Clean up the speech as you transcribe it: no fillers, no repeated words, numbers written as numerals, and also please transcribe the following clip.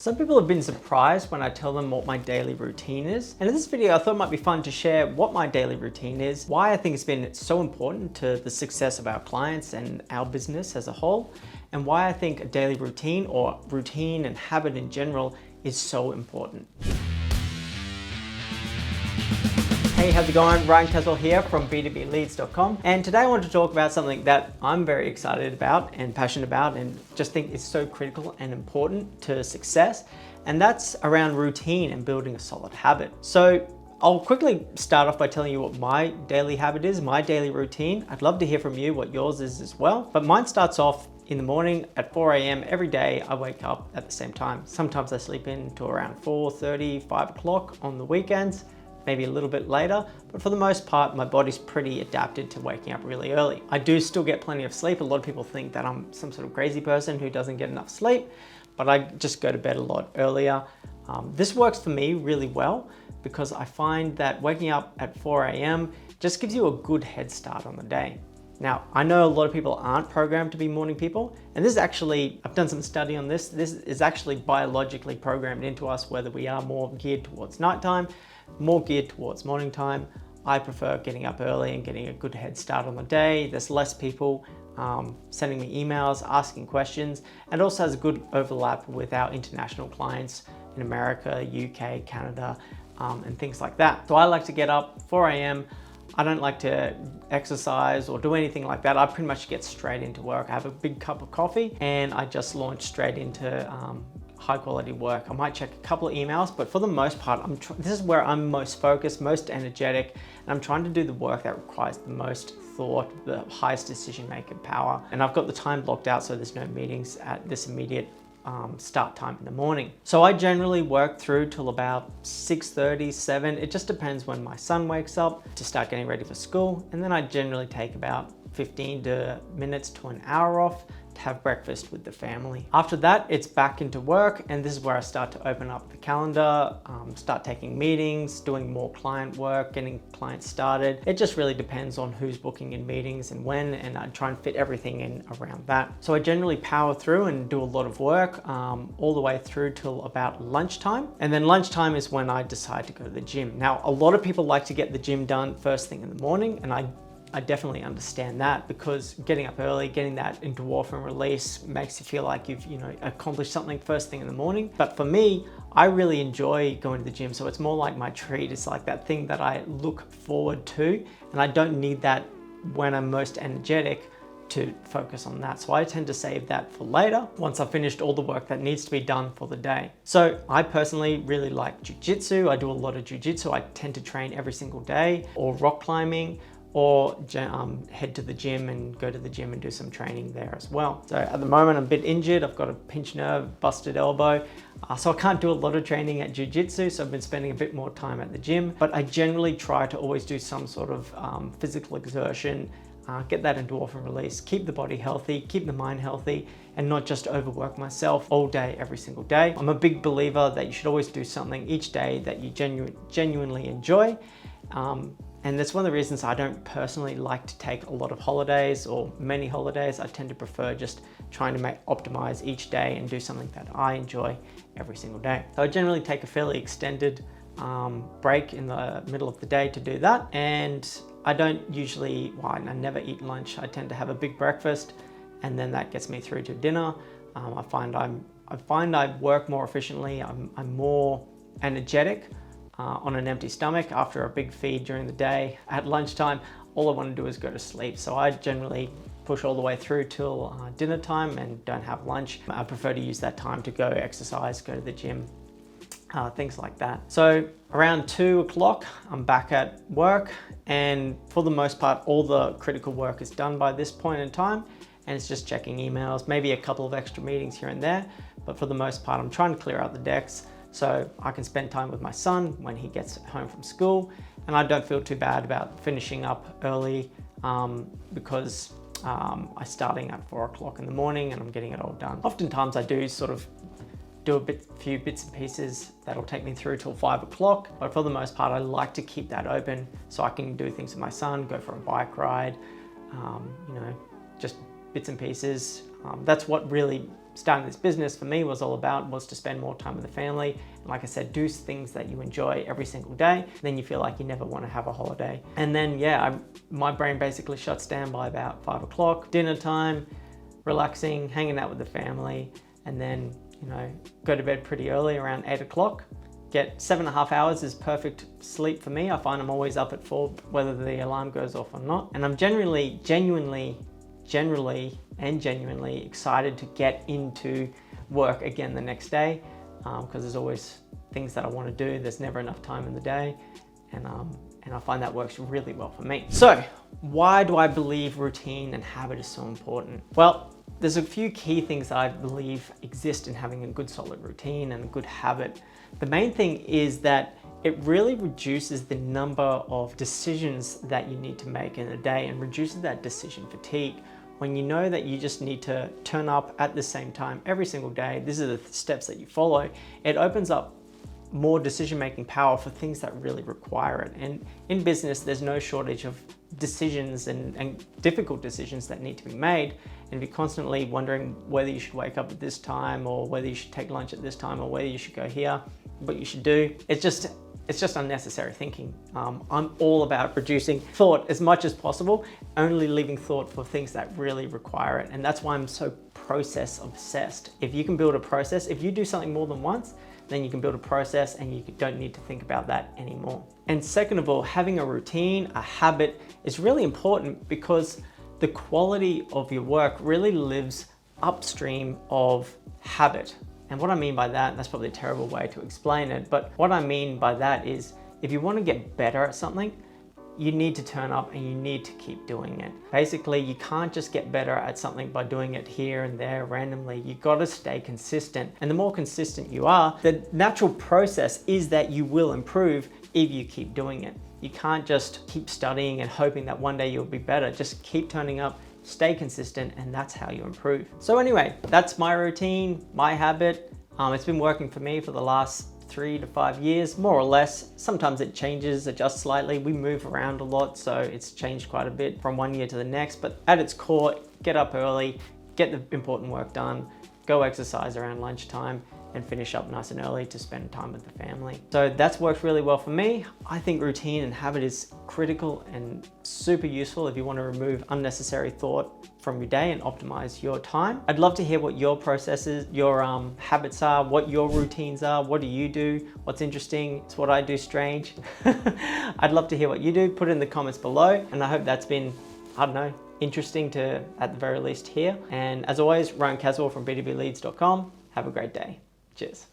Some people have been surprised when I tell them what my daily routine is. And in this video, I thought it might be fun to share what my daily routine is, why I think it's been so important to the success of our clients and our business as a whole, and why I think a daily routine or routine and habit in general is so important. Hey, how's it going? Ryan Caswell here from b2bleads.com. And today I want to talk about something that I'm very excited about and passionate about and just think is so critical and important to success. And that's around routine and building a solid habit. So I'll quickly start off by telling you what my daily habit is, my daily routine. I'd love to hear from you what yours is as well. But mine starts off in the morning at 4 a.m. every day. I wake up at the same time. Sometimes I sleep in to around 4:30, 5 o'clock on the weekends, maybe a little bit later, but for the most part, my body's pretty adapted to waking up really early. I do still get plenty of sleep. A lot of people think that I'm some sort of crazy person who doesn't get enough sleep, but I just go to bed a lot earlier. This works for me really well because I find that waking up at 4 a.m. just gives you a good head start on the day. Now, I know a lot of people aren't programmed to be morning people, and this is actually, I've done some study on this. This is actually biologically programmed into us, whether we are more geared towards nighttime, more geared towards morning time. I prefer getting up early and getting a good head start on the day. There's less people sending me emails, asking questions, and also has a good overlap with our international clients in America, UK, Canada, and things like that. So I like to get up 4 a.m. I don't like to exercise or do anything like that. I pretty much get straight into work. I have a big cup of coffee and I just launch straight into high quality work. I might check a couple of emails, but for the most part, this is where I'm most focused, most energetic, and I'm trying to do the work that requires the most thought, the highest decision-making power. And I've got the time blocked out so there's no meetings at this immediate start time in the morning. So I generally work through till about 6:30, 7. It just depends when my son wakes up to start getting ready for school. And then I generally take about 15 minutes to an hour off to have breakfast with the family. After that, it's back into work, and this is where I start to open up the calendar, start taking meetings, doing more client work, getting clients started. It just really depends on who's booking in meetings and when, and I try and fit everything in around that. So I generally power through and do a lot of work all the way through till about lunchtime. And then lunchtime is when I decide to go to the gym. Now, a lot of people like to get the gym done first thing in the morning, and I definitely understand that because getting up early, getting that endorphin release makes you feel like you've accomplished something first thing in the morning. But for me, I really enjoy going to the gym. So it's more like my treat. It's like that thing that I look forward to, and I don't need that when I'm most energetic to focus on that. So I tend to save that for later once I've finished all the work that needs to be done for the day. So I personally really like jujitsu. I do a lot of jujitsu. I tend to train every single day, or rock climbing, or head to the gym and go to the gym and do some training there as well. So at the moment I'm a bit injured. I've got a pinched nerve, busted elbow. So I can't do a lot of training at jiu-jitsu, so I've been spending a bit more time at the gym. But I generally try to always do some sort of physical exertion, get that endorphin release, keep the body healthy, keep the mind healthy, and not just overwork myself all day, every single day. I'm a big believer that you should always do something each day that you genuinely enjoy. And that's one of the reasons I don't personally like to take a lot of holidays or many holidays. I tend to prefer just trying to optimize each day and do something that I enjoy every single day. So I generally take a fairly extended break in the middle of the day to do that. And I don't usually, I never eat lunch. I tend to have a big breakfast, and then that gets me through to dinner. I find I work more efficiently. I'm more energetic on an empty stomach after a big feed during the day. At lunchtime, all I want to do is go to sleep. So I generally push all the way through till dinner time and don't have lunch. I prefer to use that time to go exercise, go to the gym, things like that. So around 2 o'clock, I'm back at work, and for the most part, all the critical work is done by this point in time, and it's just checking emails, maybe a couple of extra meetings here and there, but for the most part, I'm trying to clear out the decks so I can spend time with my son when he gets home from school, and I don't feel too bad about finishing up early because I'm starting at 4 o'clock in the morning and I'm getting it all done. Oftentimes I do sort of do a few bits and pieces that'll take me through till 5 o'clock, but for the most part I like to keep that open so I can do things with my son, go for a bike ride, just bits and pieces. That's what really starting this business for me was all about was to spend more time with the family. And like I said, do things that you enjoy every single day. Then you feel like you never want to have a holiday. And then, yeah, my brain basically shuts down by about 5 o'clock, dinner time, relaxing, hanging out with the family, and then, go to bed pretty early around 8 o'clock. Get 7.5 hours is perfect sleep for me. I find I'm always up at 4, whether the alarm goes off or not. And I'm genuinely excited to get into work again the next day, because there's always things that I want to do. There's never enough time in the day, and I find that works really well for me. So why do I believe routine and habit is so important? Well, there's a few key things that I believe exist in having a good solid routine and a good habit. The main thing is that it really reduces the number of decisions that you need to make in a day and reduces that decision fatigue. When you know that you just need to turn up at the same time every single day, these are the steps that you follow, it opens up more decision-making power for things that really require it. And in business, there's no shortage of decisions and difficult decisions that need to be made. And if you're constantly wondering whether you should wake up at this time, or whether you should take lunch at this time, or whether you should go here, what you should do, it's just unnecessary thinking. I'm all about reducing thought as much as possible, only leaving thought for things that really require it. And that's why I'm so process obsessed. If you can build a process, if you do something more than once, then you can build a process and you don't need to think about that anymore. And second of all, having a routine, a habit is really important, because the quality of your work really lives upstream of habit. And what I mean by that, and that's probably a terrible way to explain it, but what I mean by that is, if you want to get better at something, you need to turn up and you need to keep doing it. Basically, you can't just get better at something by doing it here and there randomly. You got to stay consistent. And the more consistent you are, the natural process is that you will improve if you keep doing it. You can't just keep studying and hoping that one day you'll be better. Just keep turning up, stay consistent, and that's how you improve. So anyway, that's my routine, my habit. It's been working for me for the last 3 to 5 years, more or less. Sometimes it changes, adjusts slightly. We move around a lot, so it's changed quite a bit from one year to the next. But at its core, get up early, get the important work done, go exercise around lunchtime, and finish up nice and early to spend time with the family. So that's worked really well for me. I think routine and habit is critical and super useful if you want to remove unnecessary thought from your day and optimize your time. I'd love to hear what your processes, your habits are, what your routines are. What do you do? What's interesting? It's what I do strange. I'd love to hear what you do. Put it in the comments below. And I hope that's been, I don't know, interesting to, at the very least, hear. And as always, Ryan Caswell from b2bleads.com. Have a great day. Cheers.